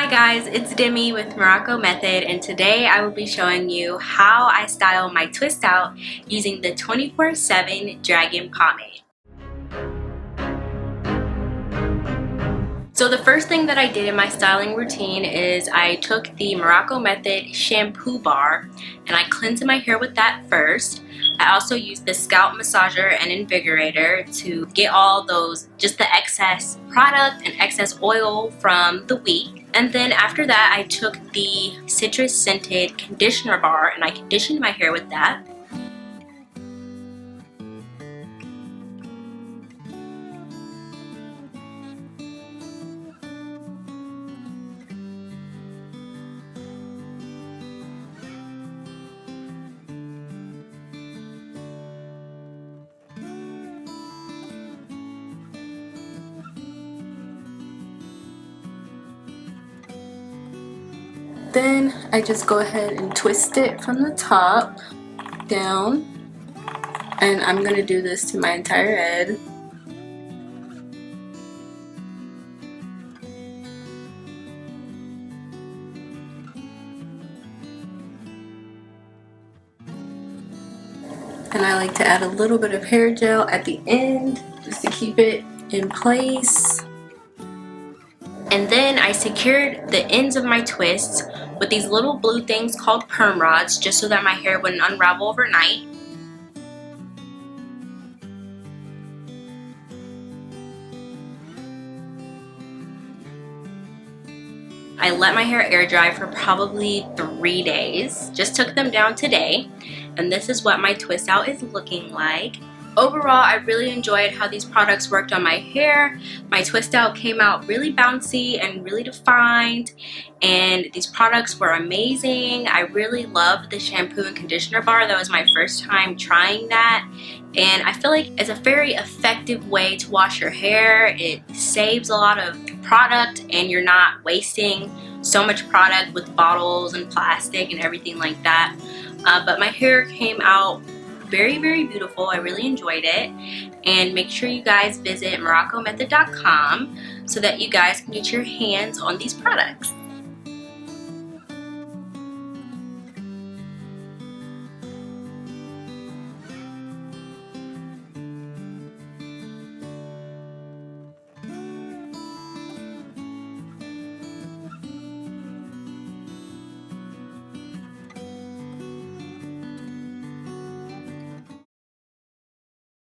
Hi guys, it's Demi with Morrocco Method, and today I will be showing you how I style my twist out using the 24/7 Dragon Pomade. So the first thing that I did in my styling routine is I took the Morrocco Method shampoo bar and I cleansed my hair with that first. I also used the scalp massager and invigorator to get all those, just the excess product and excess oil from the week. And then after that, I took the citrus scented conditioner bar and I conditioned my hair with that. Then I just go ahead and twist it from the top down, and I'm gonna do this to my entire head. And I like to add a little bit of hair gel at the end just to keep it in place. And then I secured the ends of my twists with these little blue things called perm rods, just so that my hair wouldn't unravel overnight. I let my hair air dry for probably 3 days. Just took them down today, and this is what my twist out is looking like. Overall, I really enjoyed how these products worked on my hair. My twist out came out really bouncy and really defined, and these products were amazing. I really loved the shampoo and conditioner bar. That was my first time trying that, and I feel like it's a very effective way to wash your hair. It saves a lot of product and you're not wasting so much product with bottles and plastic and everything like that. But my hair came out very, very beautiful. I really enjoyed it. And make sure you guys visit MorroccoMethod.com so that you guys can get your hands on these products.